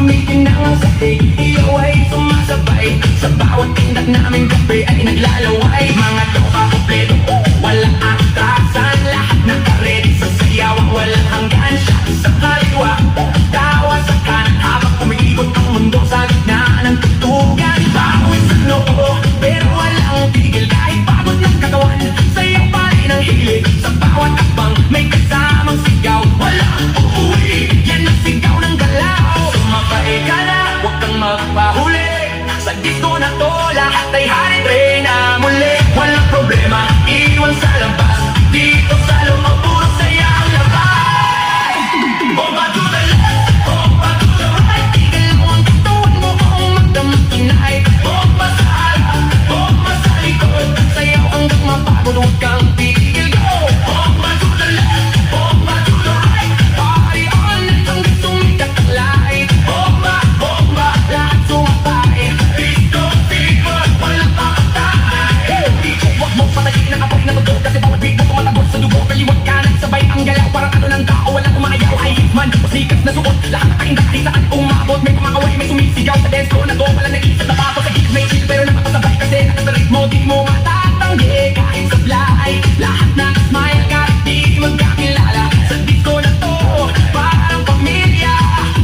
Kumikinang ang sahig, ikaw ay sumasabay. Sa bawat tindak naming kape ay naglalaway. Mga tropa kompleto, walang atrasan. Lahat nakaready sa sayaw, walang hanggan. Siya sa kaliwa, tawa sa kanan. Habang umiikot ang mundo sa gitna ng tutugan. Bawis sa noo, pero walang tigil. Kahit pagod ng katawan, sayaw pa rin ang hilig. Sa bawat akbang, may kasamang sigaw. Walang uuwi, yan ang sigaw ng galaw. Sumabay ka na, huwag kang magpahuli. Sa disco na to, lahat ay hari-train na muli. Walang problema, iwan sa labas. Dito sa loob, puro saya ang labas. Bomba to the left, bomba to the right. Tigil mo ang katawan mo kung magdamag tonight. Bomba sa harap, bomba sa likod. Sayaw hanggang mapagod, huwag kang tigil, go. Bomba to the left, bomba to the right. Party all night hanggang sumikat ang light. Bomba, bomba, lahat sumabay. Disco fever, walang pakatay. DJ, huwag mong patayin ang apoy na tutok. Kasi bawat beat mo tumatagos sa dugo. Kaliwag ka ng sabay ang galaw. Parang ano ng tao, walang umayaw. Ay hitman, pasikat na suot. Lahat nakaindak, di saan umabot. May kumakaway, may sumisigaw sa dance floor na to. Walang nag-isip na pato sa gig, may chill. Pero napapasabay kasi nakataritmo. Di mo matatanggi kahit sablay. Lahat na smile ka, di magkakilala. Sa disco na to, parang pamilya.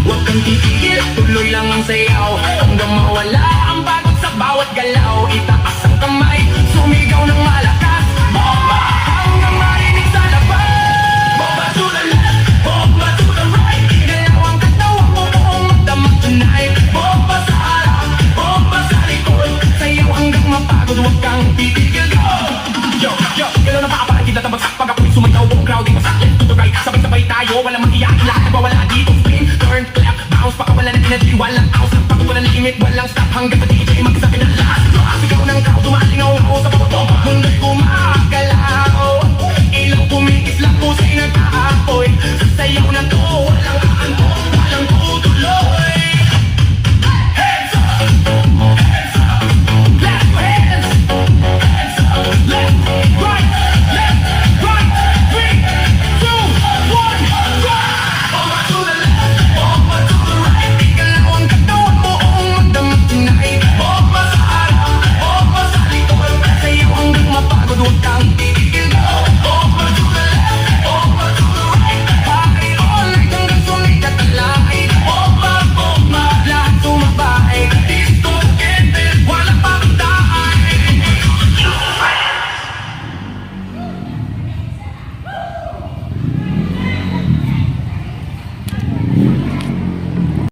Huwag kang titigil, tuloy lang ang sayaw. Hanggang mawala ang pagod sa bawat galaw. Itaas ang kamay, sumigaw ng malakas. Bomba hanggang marinig sa labas. Bomba to the left, bomba to the right. Galaw ang katawan mo kung magdamag tonight. Bomba sa harap, bomba sa likod. Sayaw hanggang mapagod, huwag kang titigil, go. Yo, yo, galaw na pakaparagid na tabagsak. Pag ako'y sumayaw, buong crowd ay masak. Left to the right, sabay-sabay tayo. Walang mag-iyak, lahat nagwawala dito. Spin, turn, clap, bounce. Baka wala na energy, walang ounce. Pagod walang limit, walang stop hanggang sa